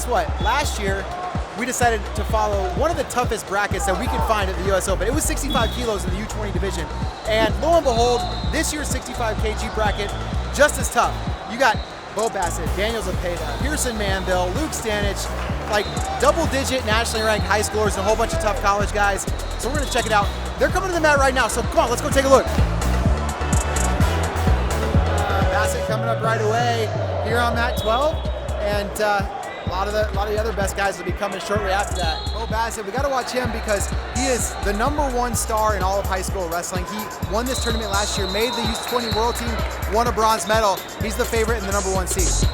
guess what? Last year, we decided to follow one of the toughest brackets that we could find at the US Open. It was 65 kilos in the U20 division. And lo and behold, this year's 65 kg bracket, just as tough. You got Bo Bassett, Daniel Zepeda, Pierson Manville, Luke Stanich, like double-digit nationally ranked high schoolers and a whole bunch of tough college guys. So we're gonna check it out. They're coming to the mat right now, so come on, let's go take a look. Bassett coming up right away here on mat 12, and a lot of the other best guys will be coming shortly after that. Bo Bassett, we got to watch him because he is the #1 star in all of high school wrestling. He won this tournament last year, made the U20 World Team, won a bronze medal. He's the favorite and the #1 seed.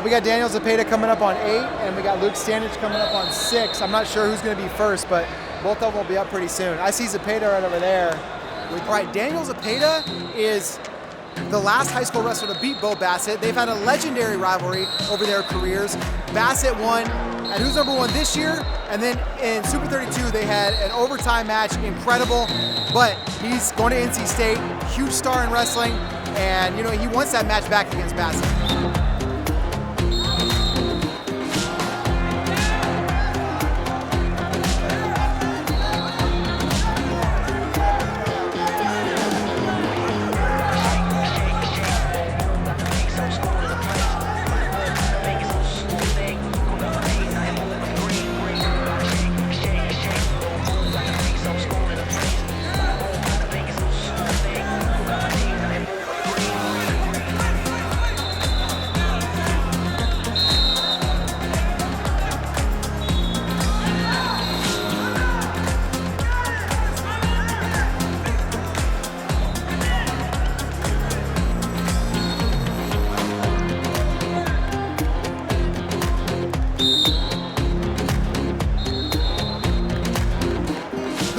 We got Daniel Zepeda coming up on 8, and we got Luke Stanich coming up on 6. I'm not sure who's going to be first, but both of them will be up pretty soon. I see Zepeda right over there. All right, Daniel Zepeda is the last high school wrestler to beat Bo Bassett. They've had a legendary rivalry over their careers. Bassett won at Who's #1 this year, and then in Super 32 they had an overtime match, incredible. But he's going to NC State, huge star in wrestling, and you know he wants that match back against Bassett.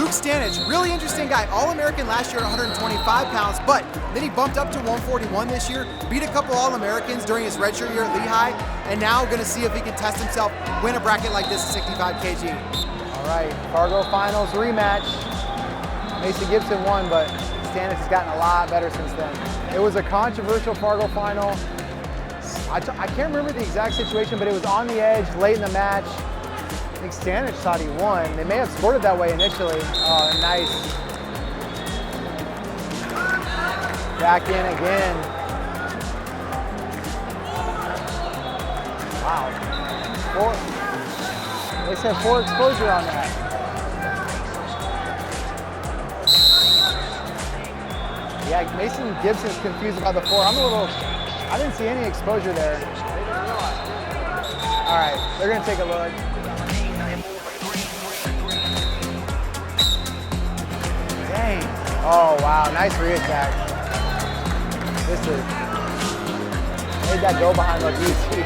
Stanich, really interesting guy. All-American last year at 125 pounds, but then he bumped up to 141 this year, beat a couple All-Americans during his redshirt year at Lehigh, and now going to see if he can test himself, win a bracket like this at 65 kg. All right, Fargo Finals rematch. Mason Gibson won, but Stanich has gotten a lot better since then. It was a controversial Fargo Final. I can't remember the exact situation, but it was on the edge late in the match. I think Stanich thought he won. They may have scored it that way initially. Oh, nice. Back in again. Wow. They said 4 exposure on that. Yeah, Mason Gibson's confused about the 4. I didn't see any exposure there. All right, they're gonna take a look. Dang. Oh, wow, nice reattack. This is, made that go behind look easy.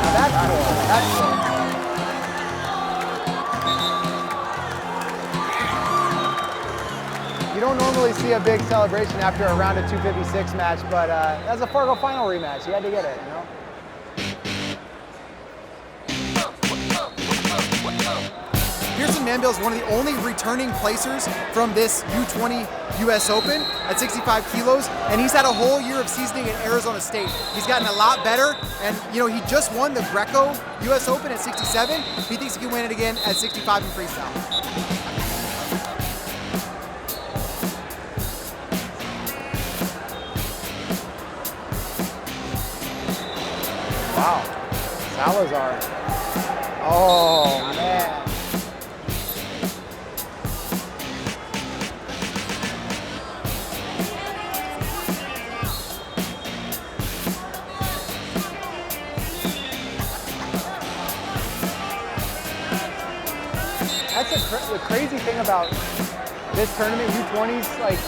Now that's cool, that's cool. You don't normally see a big celebration after a round of 256 match, but that's a Fargo Final rematch. You had to get it, you know? Pierson Manville is one of the only returning placers from this U20 US Open at 65 kilos, and he's had a whole year of seasoning in Arizona State. He's gotten a lot better, and you know he just won the Greco US Open at 67. He thinks he can win it again at 65 in freestyle. Wow, Salazar. Oh man. the crazy thing about this tournament, U20s, like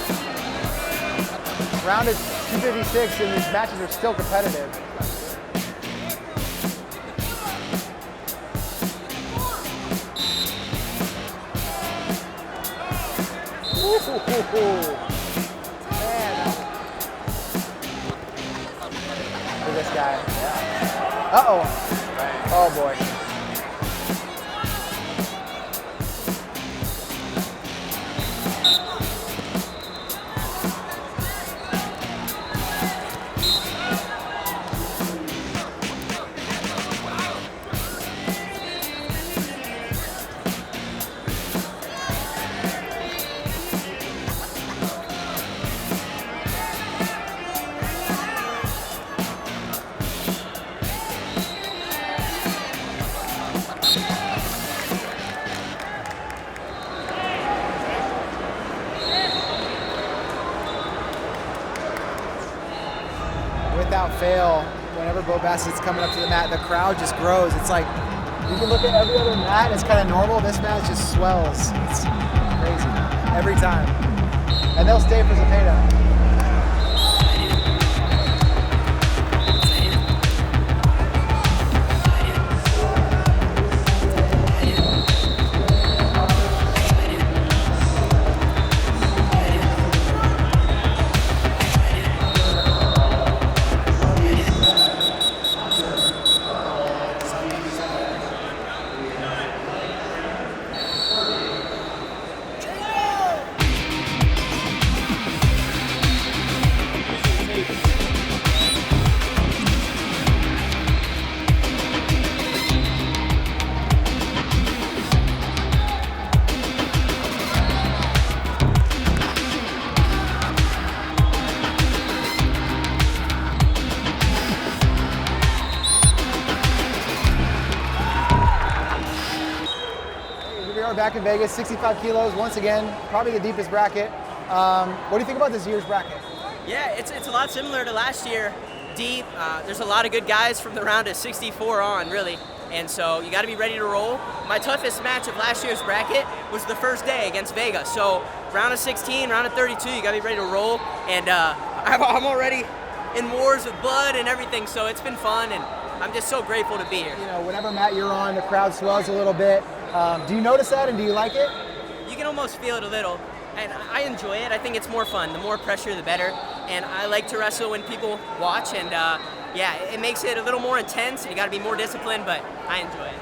round of 256, and these matches are still competitive. Man. For this guy. Yeah. Uh-oh. Oh, boy. Without fail, whenever Bo Bassett's coming up to the mat, the crowd just grows. It's like, you can look at every other mat, it's kind of normal. This mat just swells. It's crazy. Every time. And they'll stay for Zepeda. Back in Vegas, 65 kilos, once again, probably the deepest bracket. What do you think about this year's bracket? Yeah, it's a lot similar to last year. Deep, there's a lot of good guys from the round of 64 on, really. And so you got to be ready to roll. My toughest match of last year's bracket was the first day against Vega. So round of 16, round of 32, you got to be ready to roll. And I'm already in wars with blood and everything, so it's been fun, and I'm just so grateful to be here. You know, whenever Matt, you're on, the crowd swells a little bit. Do you notice that, and do you like it? You can almost feel it a little, and I enjoy it. I think it's more fun. The more pressure, the better. And I like to wrestle when people watch, and yeah, it makes it a little more intense. You got to be more disciplined, but I enjoy it.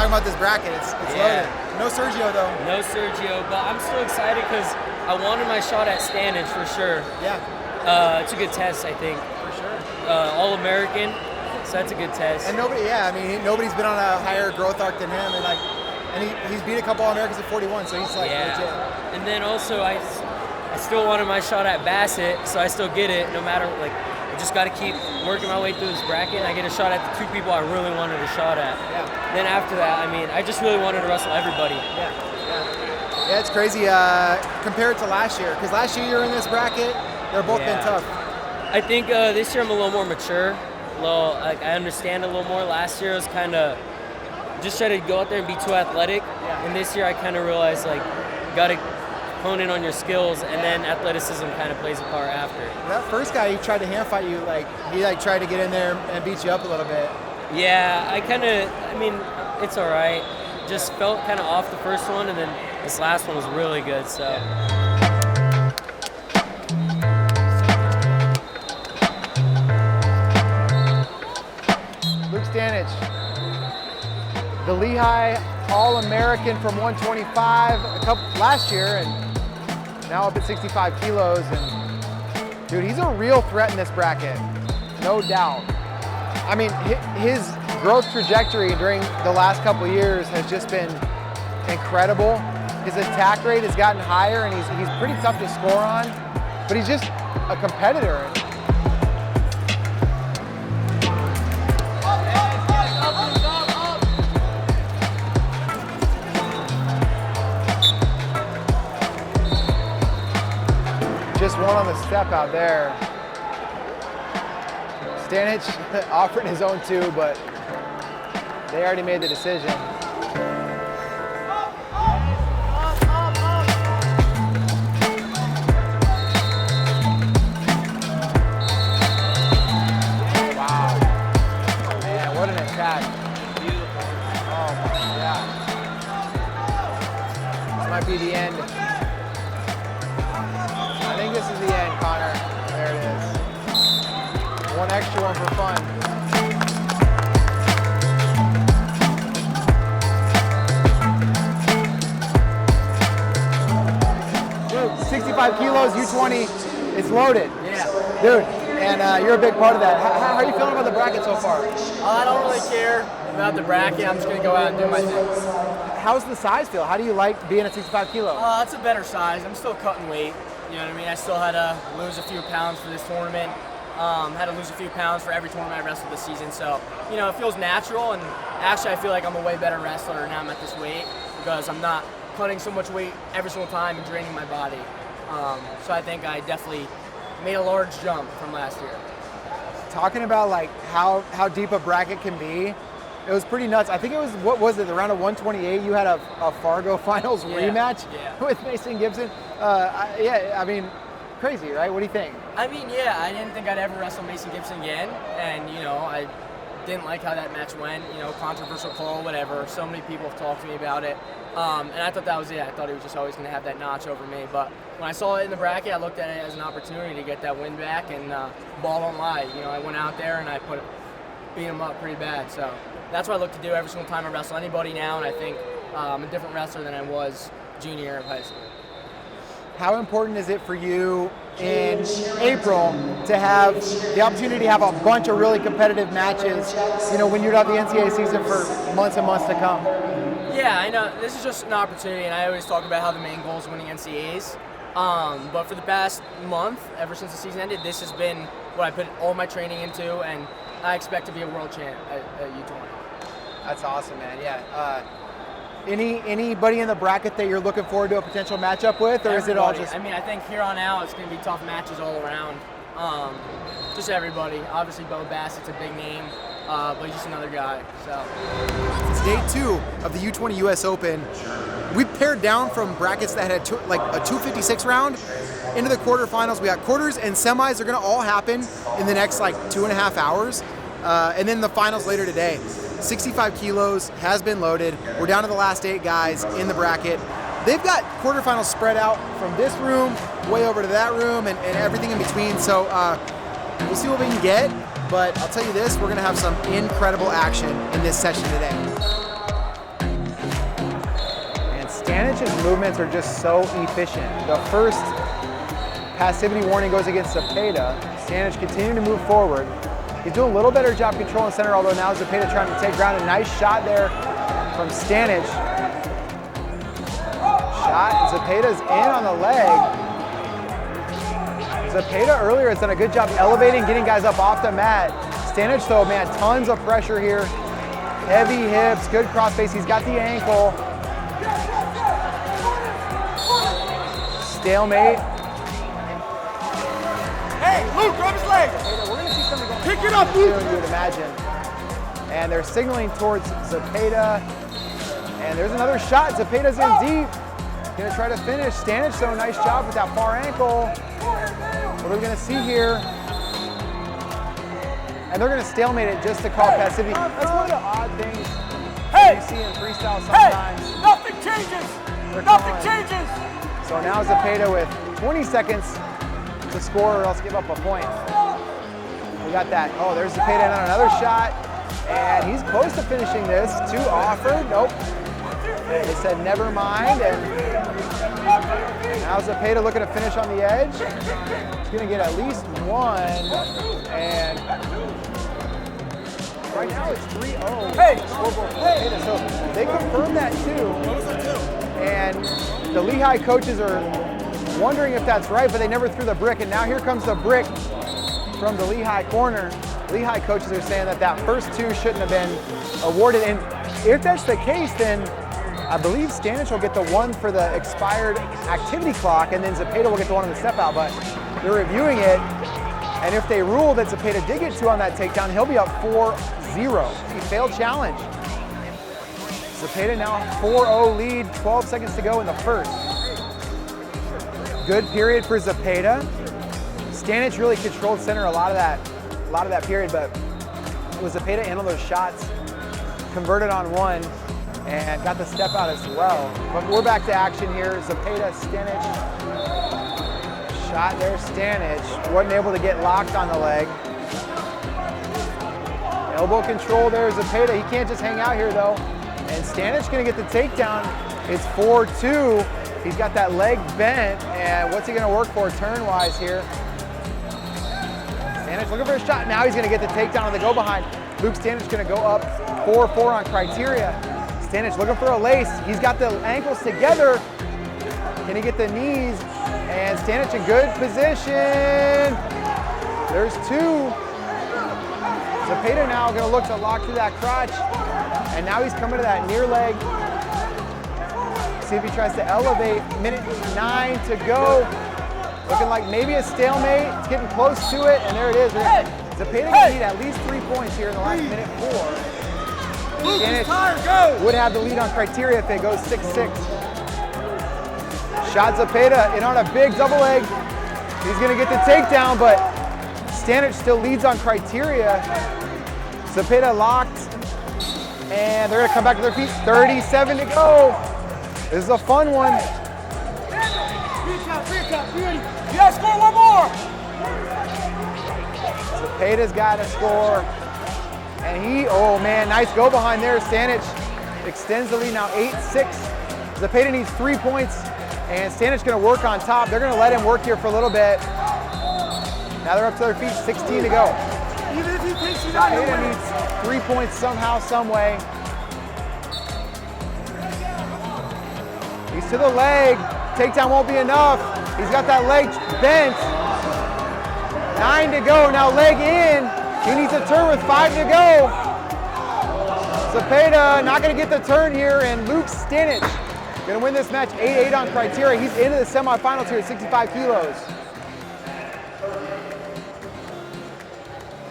About this bracket, it's loaded. No Sergio though. No Sergio, but I'm still excited because I wanted my shot at Stanich for sure. Yeah. It's a good test, I think. For sure. All-American, so that's a good test. And nobody's been on a higher growth arc than him, and he's beat a couple All-Americans at 41, so he's like legit. And then also I still wanted my shot at Bassett, so I still get it no matter I just got to keep working my way through this bracket, and I get a shot at the two people I really wanted a shot at. Yeah. Then after that, I mean, I just really wanted to wrestle everybody. Yeah, it's crazy compared to last year, because last year you were in this bracket, they're both been tough. I think this year I'm a little more mature. I understand a little more. Last year I was kind of just trying to go out there and be too athletic, and this year I kind of realized got to hone in on your skills, and then athleticism kind of plays a part after. That first guy, he tried to hand fight you, he tried to get in there and beat you up a little bit. Yeah, I mean, it's all right. just felt kind of off the first one, and then this last one was really good. So. Stanich, the Lehigh All-American from 125 last year, and now up at 65 kilos. And dude, he's a real threat in this bracket, no doubt. I mean, his growth trajectory during the last couple of years has just been incredible. His attack rate has gotten higher, and he's pretty tough to score on, but he's just a competitor. Just one on the step out there. Stanich offered his own two, but they already made the decision. Wow. Man, what an attack. Beautiful. Oh my God. This might be the end. I think this is the end, Connor. There it is. One extra one for fun. Dude, 65 kilos, U20, it's loaded. Yeah. Dude, and you're a big part of that. How are you feeling about the bracket so far? I don't really care about the bracket. I'm just going to go out and do my thing. How's the size feel? How do you like being at 65 kilo? It's a better size. I'm still cutting weight. You know what I mean? I still had to lose a few pounds for this tournament. Had to lose a few pounds for every tournament I wrestled this season. So, you know, it feels natural. And actually, I feel like I'm a way better wrestler now I'm at this weight because I'm not cutting so much weight every single time and draining my body. So I think I definitely made a large jump from last year. Talking about like how deep a bracket can be, it was pretty nuts. I think it was, what was it, the round of 128, you had a Fargo Finals rematch with Mason Gibson. I mean, crazy, right? What do you think? I mean, yeah, I didn't think I'd ever wrestle Mason Gibson again. And, you know, I didn't like how that match went. You know, controversial call, whatever. So many people have talked to me about it. And I thought that was it. I thought he was just always going to have that notch over me. But when I saw it in the bracket, I looked at it as an opportunity to get that win back. And ball don't lie. You know, I went out there and I beat him up pretty bad. So that's what I look to do every single time I wrestle anybody now. And I think I'm a different wrestler than I was junior year of high school. How important is it for you in April to have the opportunity to have a bunch of really competitive matches, you know, when you'd have the NCAA season for months and months to come? Yeah, I know. This is just an opportunity, and I always talk about how the main goal is winning NCAAs. But for the past month, ever since the season ended, this has been what I put all my training into, and I expect to be a world champ at U20. That's awesome, man. Yeah. Anybody in the bracket that you're looking forward to a potential matchup with, or is it all just? I mean, I think here on out it's going to be tough matches all around. Just everybody. Obviously, Bo Bassett's a big name, but he's just another guy. So. It's day 2 of the U20 US Open. We pared down from brackets that had like a 256 round into the quarterfinals. We got quarters and semis. They're going to all happen in the next like 2.5 hours, and then the finals later today. 65 kilos has been loaded. We're down to the last 8 guys in the bracket. They've got quarterfinals spread out from this room way over to that room and everything in between. So we'll see what we can get. But I'll tell you this, we're gonna have some incredible action in this session today. And Stanich's movements are just so efficient. The first passivity warning goes against Zepeda. Stanich continuing to move forward. He's doing a little better job controlling center, although now Zepeda trying to take ground. A nice shot there from Stanich. Shot, Zepeda's in on the leg. Zepeda earlier has done a good job elevating, getting guys up off the mat. Stanich though, man, tons of pressure here. Heavy hips, good crossface, he's got the ankle. Stalemate. Hey, Luke, grab his leg. We're gonna see something going Pick it up, Luke. soon, you would imagine. And they're signaling towards Zepeda. And there's another shot. Zepeda's in deep. Gonna try to finish. Stanich, though, nice job with that far ankle. What are we gonna see here? And they're gonna stalemate it just to call passivity. That's one of the odd things Hey! You see in freestyle Hey! sometimes. Nothing changes! They're Nothing calling. changes! So now Zepeda with 20 seconds to score or else give up a point. We got that. Oh, there's Zepeda on another shot. And he's close to finishing this. 2 offered. Nope. They said never mind. And now Zepeda looking to finish on the edge. He's going to get at least 1. And right now it's 3-0. Hey! Scoreboard for Zepeda. So they confirmed that too. And the Lehigh coaches are wondering if that's right, but they never threw the brick. And now here comes the brick from the Lehigh corner. Lehigh coaches are saying that that first 2 shouldn't have been awarded. And if that's the case, then I believe Stanich will get the 1 for the expired activity clock, and then Zepeda will get the 1 on the step out. But they're reviewing it, and if they rule that Zepeda did get 2 on that takedown, he'll be up 4-0. He failed challenge. Zepeda now 4-0 lead, 12 seconds to go in the first. Good period for Zepeda. Stanich really controlled center a lot of that period, but it was Zepeda handled those shots, converted on 1, and got the step out as well. But we're back to action here. Zepeda, Stanich. Shot there, Stanich. Wasn't able to get locked on the leg. Elbow control there, Zepeda. He can't just hang out here though. And Stanich gonna get the takedown. It's 4-2. He's got that leg bent, and what's he gonna work for turn-wise here? Stanich looking for a shot. Now he's gonna get the takedown on the go behind. Luke Stanich gonna go up 4-4 on criteria. Stanich looking for a lace. He's got the ankles together. Can he get the knees? And Stanich in good position. There's 2. Zepeda now gonna look to lock through that crotch. And now he's coming to that near leg. See if he tries to elevate. Minute 9 to go. Looking like maybe a stalemate. It's getting close to it, and there it is. Zepeda gonna need at least 3 points here in the last minute 4. Stanich would have the lead on criteria if it goes 6-6. Shot Zepeda in on a big double leg. He's gonna get the takedown, but Stanich still leads on criteria. Zepeda locked, and they're gonna come back to their feet. 37 to go. This is a fun one. You gotta score 1 more! Zepeda's got to score. And oh man, nice go behind there. Stanich extends the lead now 8-6. Zepeda needs 3 points, and Stanich gonna work on top. They're gonna let him work here for a little bit. Now they're up to their feet, 16 to go. Even if he takes you down, Zepeda needs 3 points somehow, some way. He's to the leg. Takedown won't be enough. He's got that leg bent. 9 to go, now leg in. He needs a turn with 5 to go. Zepeda not gonna get the turn here, and Luke Stanich gonna win this match 8-8 on criteria. He's into the semifinals here at 65 kilos.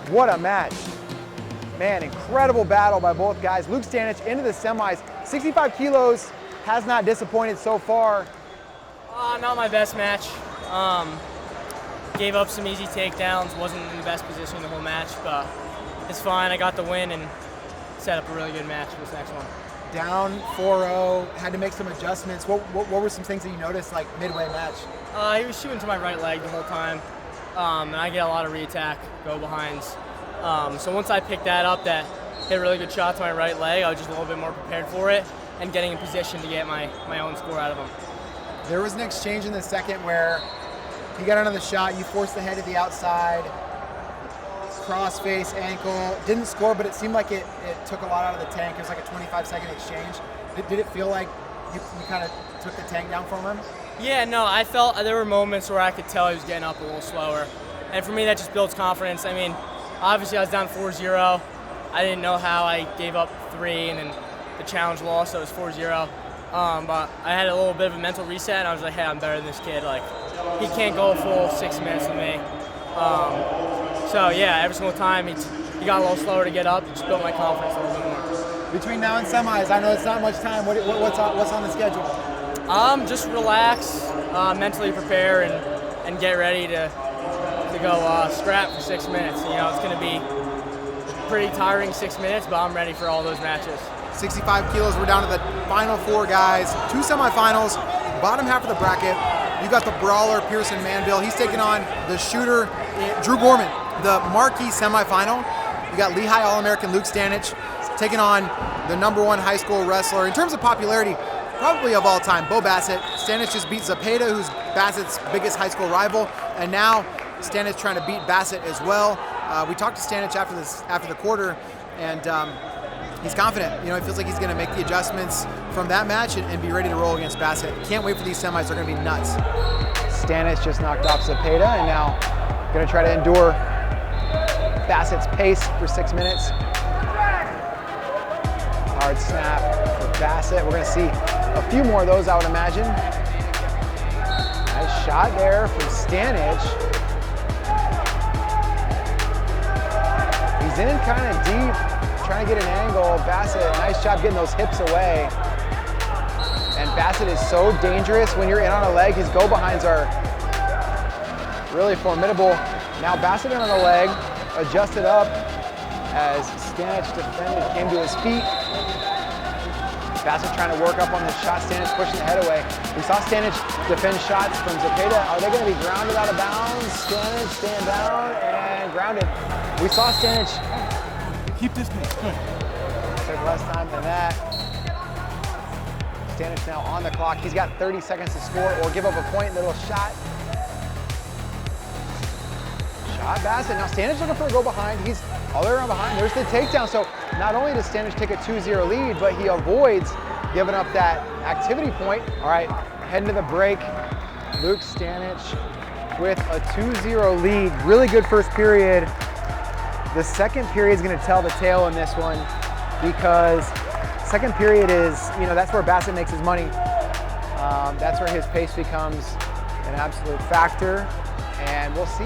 What a match. Man, incredible battle by both guys. Luke Stanich into the semis. 65 kilos has not disappointed so far. Not my best match. Gave up some easy takedowns, wasn't in the best position the whole match, but it's fine. I got the win and set up a really good match for this next one. Down 4-0, had to make some adjustments. What were some things that you noticed like midway match? He was shooting to my right leg the whole time, and I get a lot of re-attack, go behinds. So once I picked that up, that hit a really good shot to my right leg, I was just a little bit more prepared for it and getting in position to get my own score out of him. There was an exchange in the second where he got another shot, you forced the head to the outside, cross face, ankle, didn't score, but it seemed like it took a lot out of the tank. It was like a 25-second exchange. Did it feel like you kind of took the tank down from him? Yeah, no, I felt there were moments where I could tell he was getting up a little slower. And for me, that just builds confidence. I mean, obviously I was down 4-0. I didn't know how I gave up 3, and then the challenge lost, so it was 4-0. But I had a little bit of a mental reset, and I was like, hey, I'm better than this kid. Like, he can't go a full 6 minutes with me. So yeah, every single time he got a little slower to get up. It just built my confidence a little bit more. Between now and semis, I know it's not much time. What's on the schedule? Just relax, mentally prepare, and get ready to go scrap for 6 minutes. You know, it's going to be pretty tiring 6 minutes, but I'm ready for all those matches. 65 kilos, we're down to the final 4 guys, 2 semifinals, bottom half of the bracket. You got the brawler, Pierson Manville. He's taking on the shooter, Drew Gorman. The marquee semifinal, you got Lehigh All-American Luke Stanich taking on the #1 high school wrestler. In terms of popularity, probably of all time, Bo Bassett. Stanich just beat Zepeda, who's Bassett's biggest high school rival, and now Stanich trying to beat Bassett as well. We talked to Stanich after the quarter, and he's confident. You know, he feels like he's going to make the adjustments from that match and be ready to roll against Bassett. Can't wait for these semis. They're going to be nuts. Stanich just knocked off Zepeda, and now going to try to endure Bassett's pace for 6 minutes. Hard snap for Bassett. We're going to see a few more of those, I would imagine. Nice shot there from Stanich. He's in kind of deep, trying to get an angle. Bassett, nice job getting those hips away. And Bassett is so dangerous when you're in on a leg. His go-behinds are really formidable. Now Bassett in on a leg, adjusted up as Stanich defended, came to his feet. Bassett trying to work up on the shot, Stanich pushing the head away. We saw Stanich defend shots from Zepeda. Are they going to be grounded out of bounds? Stanich stand down and grounded. We saw Stanich Keep this pace. Good. took less time than that. Stanich now on the clock. He's got 30 seconds to score or give up a point. Little shot. Shot Bassett. Now Stanich looking for a go behind. He's all the way around behind. There's the takedown. So not only does Stanich take a 2-0 lead, but he avoids giving up that activity point. All right, heading to the break. Luke Stanich with a 2-0 lead. Really good first period. The second period is going to tell the tale in this one because second period is, you know, that's where Bassett makes his money. That's where his pace becomes an absolute factor, and we'll see.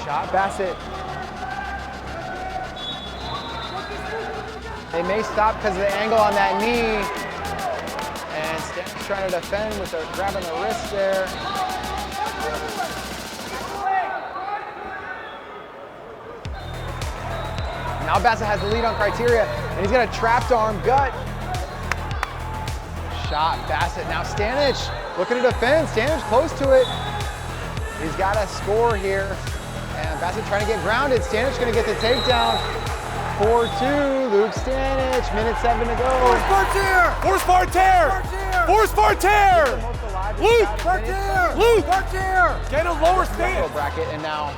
Shot Bassett. They may stop because of the angle on that knee, and Stanich trying to defend with grabbing the wrist there. Now Bassett has the lead on criteria, and he's got a trapped arm gut. Shot Bassett. Now Stanich looking to defend. Stanich close to it. He's got a score here, and Bassett trying to get grounded. Stanich going to get the takedown. 4-2. Luke Stanich. Minute 7 to go. Force Parterre! Force Parterre! Force Parterre! Luke Parterre! Luke Parterre! Get a lower stance. Bracket, and now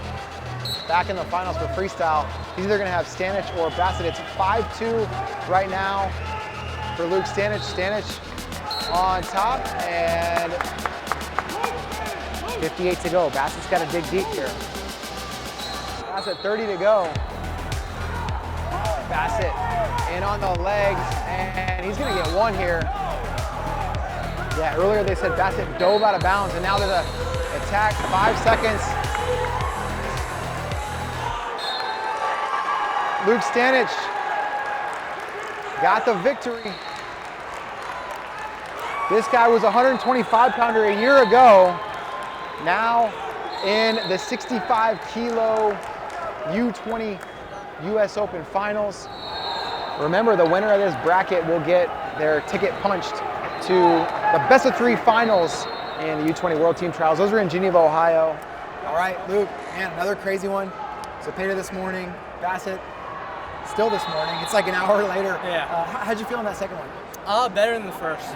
back in the finals for freestyle. He's either going to have Stanich or Bassett. It's 5-2 right now for Luke Stanich. Stanich on top, and 58 to go. Bassett's got to dig deep here. Bassett 30 to go. Bassett in on the legs, and he's going to get one here. Yeah, earlier they said Bassett dove out of bounds, and now there's an attack. 5 seconds. Luke Stanich got the victory. This guy was a 125-pounder a year ago. Now in the 65-kilo U20 US Open Finals. Remember, the winner of this bracket will get their ticket punched to the best of 3 finals in the U20 World Team Trials. Those are in Geneva, Ohio. All right, Luke, man, another crazy one. Zepeda this morning, Bassett still this morning. It's like an hour later. Yeah. How'd you feel in that second one? Better than the first.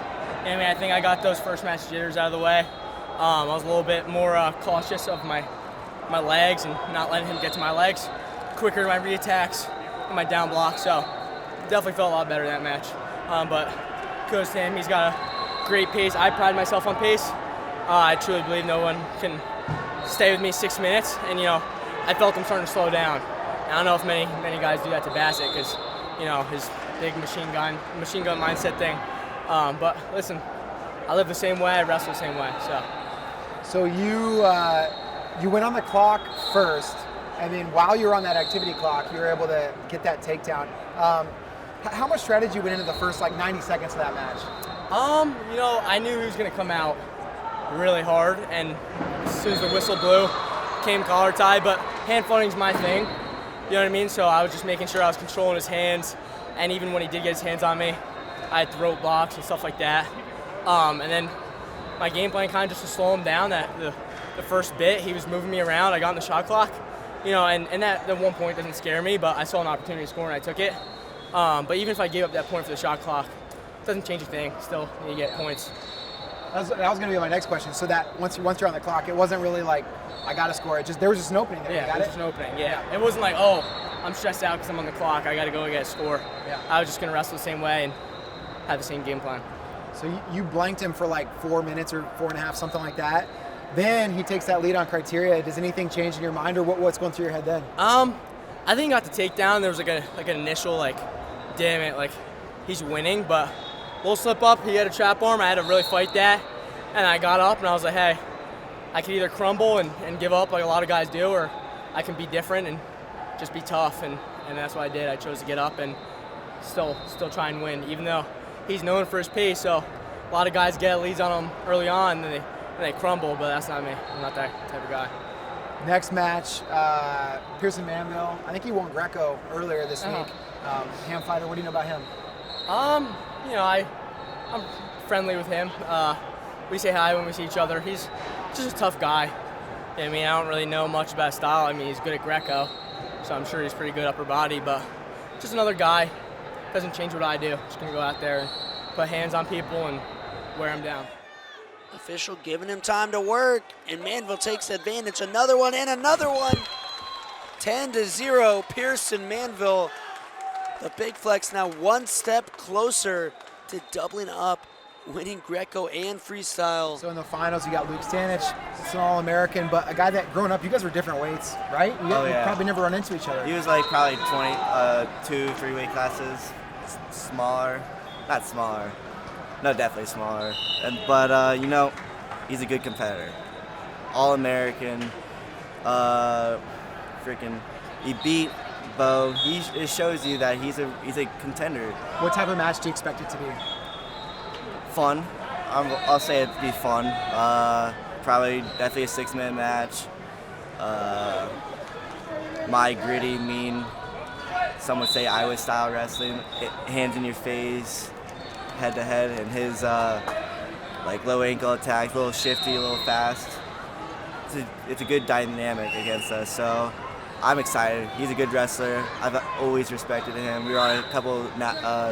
I mean, I think I got those first match jitters out of the way. I was a little bit more cautious of my legs and not letting him get to my legs. Quicker my re-attacks and my down block, so definitely felt a lot better that match. But kudos to him, he's got a great pace. I pride myself on pace. I truly believe no one can stay with me 6 minutes, and you know, I felt him starting to slow down. I don't know if many guys do that to Bassett because, you know, his big machine gun mindset thing. But listen, I live the same way, I wrestle the same way. So you went on the clock first, and then while you were on that activity clock, you were able to get that takedown. How much strategy went into the first 90 seconds of that match? You know, I knew he was going to come out really hard, and as soon as the whistle blew, came collar tie. But hand fighting's my thing. You know what I mean? So I was just making sure I was controlling his hands, and even when he did get his hands on me, I had throat blocks and stuff like that. And then my game plan kind of just to slow him down. That the first bit, he was moving me around. I got in the shot clock, you know, and that at one point doesn't scare me, but I saw an opportunity to score and I took it. But even if I gave up that point for the shot clock, it doesn't change a thing. Still, you get points. That was going to be my next question. So that once you're on the clock, it wasn't really like I got to score. There was just an opening there. Yeah, there was just an opening. Yeah, it wasn't like, oh, I'm stressed out because I'm on the clock. I got to go and get a score. Yeah. I was just going to wrestle the same way and have the same game plan. So you blanked him for like 4 minutes or 4.5, something like that. Then he takes that lead on criteria. Does anything change in your mind, or what's going through your head then? I think he got the takedown. There was like an initial like, damn it, like he's winning, but a little slip up. He had a trap arm. I had to really fight that, and I got up and I was like, hey, I can either crumble and give up like a lot of guys do, or I can be different and just be tough, and that's what I did. I chose to get up and still try and win, even though he's known for his pace. So a lot of guys get leads on him early on, and they crumble, but that's not me. I'm not that type of guy. Next match, Pierson Manville. I think he won Greco earlier this week. Ham fighter. What do you know about him? You know, I'm friendly with him. We say hi when we see each other. He's just a tough guy. I mean, I don't really know much about his style. I mean, he's good at Greco, so I'm sure he's pretty good upper body, but just another guy. Doesn't change what I do. Just gonna go out there and put hands on people and wear them down. Official giving him time to work, and Manville takes advantage. Another one and another one. 10-0, Pierson Manville. The Big Flex now one step closer to doubling up, winning Greco and freestyle. So in the finals, you got Luke Stanich. It's an All-American, but a guy that growing up, you guys were different weights, right? You probably never run into each other. He was like probably 2-3 weight classes smaller. Not smaller. No, definitely smaller. But you know, he's a good competitor. All-American. He beat Bo. It shows you that he's a contender. What type of match do you expect it to be? Fun. I'll say it'd be fun. Probably definitely a 6-minute match. My gritty, mean, some would say Iowa style wrestling, hands in your face, head to head, and his like low ankle attacks, a little shifty, a little fast. It's a good dynamic against us, so I'm excited. He's a good wrestler. I've always respected him. We were on a couple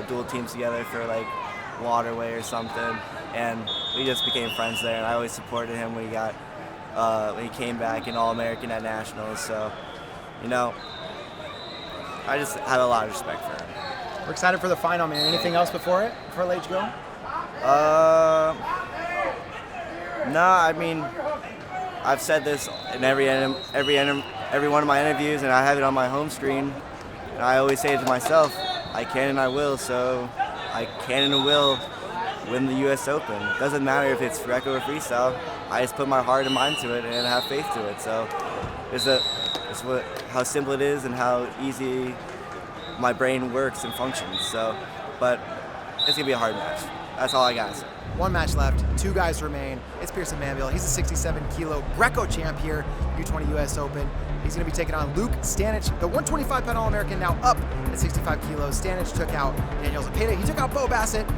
dual teams together for like Waterway or something, and we just became friends there, and I always supported him when he came back in All-American at Nationals, so, you know, I just have a lot of respect for him. We're excited for the final, man. Anything else before I let you go? No, I mean, I've said this in every one of my interviews, and I have it on my home screen, and I always say it to myself, I can and I will, so I can and will win the U.S. Open. It doesn't matter if it's Greco or freestyle. I just put my heart and mind to it and have faith to it. So it's how simple it is and how easy my brain works and functions. So, but it's gonna be a hard match. That's all I gotta say. One match left, 2 guys remain. It's Pierson Manville. He's a 67 kilo Greco champ here, U20 US Open. He's going to be taking on Luke Stanich, the 125-pound All-American, now up at 65 kilos. Stanich took out Daniel Zepeda. He took out Bo Bassett.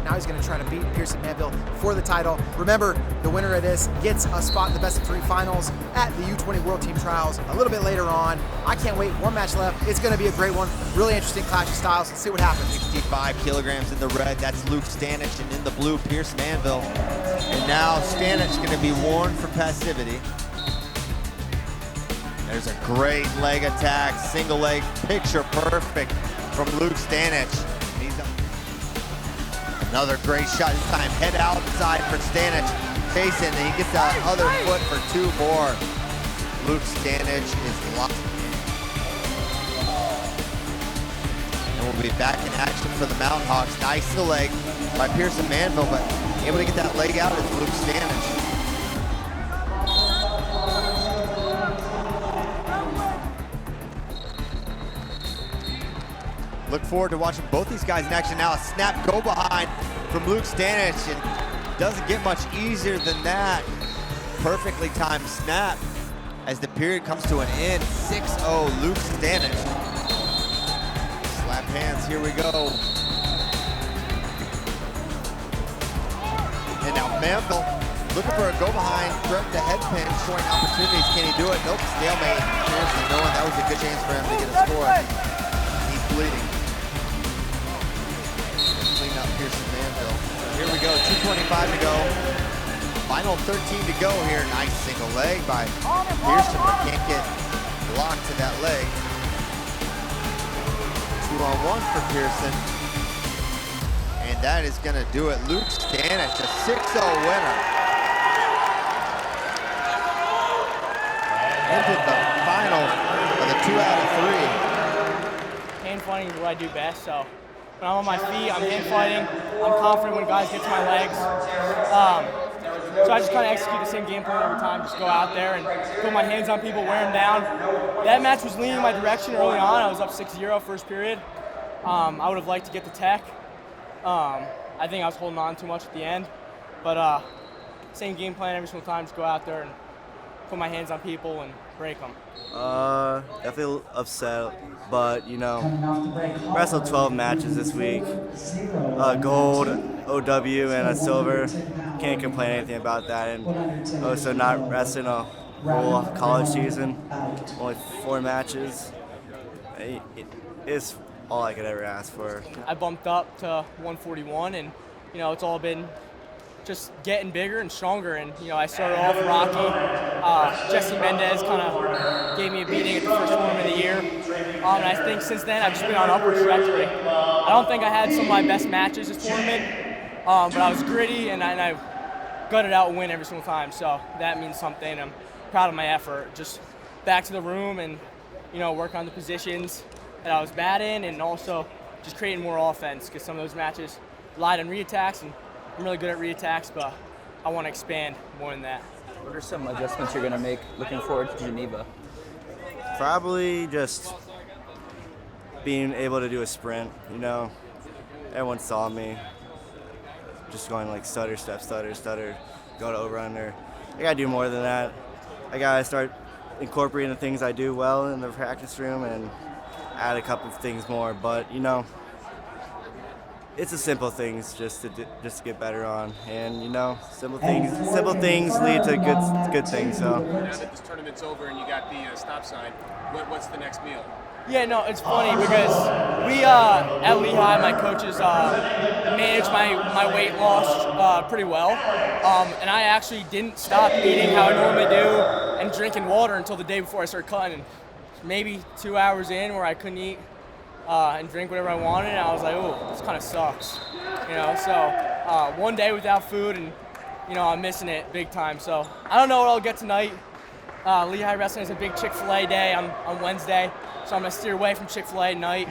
Now he's going to try to beat Pierson Manville for the title. Remember, the winner of this gets a spot in the best of 3 finals at the U20 World Team Trials a little bit later on. I can't wait. 1 match left. It's going to be a great one. Really interesting clash of styles. Let's see what happens. 65 kilograms in the red. That's Luke Stanich, and in the blue, Pierson Manville. And now Stanich going to be warned for passivity. There's a great leg attack, single leg, picture perfect from Luke Stanich. Another great shot, this time head outside for Stanich. Facing, and he gets that other foot for 2 more. Luke Stanich is locked. And we'll be back in action for the Mountain Hawks. Nice single leg by Pierson Manville, but able to get that leg out is Luke Stanich. Look forward to watching both these guys in action now. A snap go behind from Luke Stanich, and doesn't get much easier than that. Perfectly timed snap. as the period comes to an end. 6-0, Luke Stanich. Slap hands, here we go. And now Manville looking for a go behind, direct the head pin, showing opportunities. Can he do it? Nope, stalemate. Pierson knowing that was a good chance for him to get a score. He's bleeding. Clean up Pierson Manville. So here we go, 2:25 to go. Final 13 to go here. Nice single leg by Pierson, but can't get blocked to that leg. 2-on-1 for Pierson. And that is gonna do it. Luke Stanich, a 6-0 winner. Into the final of the 2 out of 3. Hand fighting is what I do best, so when I'm on my feet, I'm hand fighting. I'm confident when guys get to my legs. So I just kind of execute the same game plan every time, just go out there and put my hands on people, wear them down. That match was leaning my direction early on. I was up 6-0 first period. I would have liked to get the tech. I think I was holding on too much at the end, but same game plan every single time, just go out there and put my hands on people and break them. Definitely upset, but you know, wrestled 12 matches this week. Gold, OW, and a silver. Can't complain anything about that. And also not wrestling a whole college season, only 4 matches. It's all I could ever ask for. I bumped up to 141, and you know, it's all been just getting bigger and stronger. And you know, I started off rocky. Jesse Mendez kind of gave me a beating at the first tournament of the year, and I think since then I've just been on an upward trajectory. I don't think I had some of my best matches this tournament, but I was gritty and I gutted out a win every single time. So that means something. I'm proud of my effort. Just back to the room and you know, work on the positions that I was bad in, and also just creating more offense, because some of those matches relied on reattacks, and I'm really good at reattacks, but I want to expand more than that. What are some adjustments you're going to make looking forward to Geneva? Probably just being able to do a sprint, you know. Everyone saw me just going like stutter, step, stutter, stutter, go to over under. I got to do more than that. I got to start incorporating the things I do well in the practice room and add a couple of things more, but you know, it's the simple things just to get better on, and you know, simple things lead to good things. So now that this tournament's over and you got the stop sign, what's the next meal? Yeah, no, it's funny because we at Lehigh, my coaches managed my weight loss pretty well, and I actually didn't stop eating how I normally do and drinking water until the day before I started cutting. Maybe 2 hours in where I couldn't eat and drink whatever I wanted, and I was like, oh, this kind of sucks, you know. So one day without food, and you know, I'm missing it big time. So I don't know what I'll get tonight. Lehigh Wrestling is a big Chick-fil-A day on Wednesday, so I'm gonna steer away from Chick-fil-A tonight.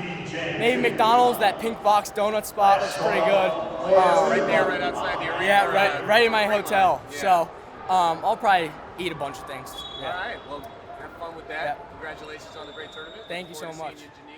Maybe McDonald's, that pink box donut spot looks pretty good. Right there, right outside the arena. Yeah, right in my hotel. Yeah. So I'll probably eat a bunch of things. Yeah. All right, well, have fun with that. Yeah. Congratulations on the great tournament. Thank you so Look forward much. to seeing you in Geneva.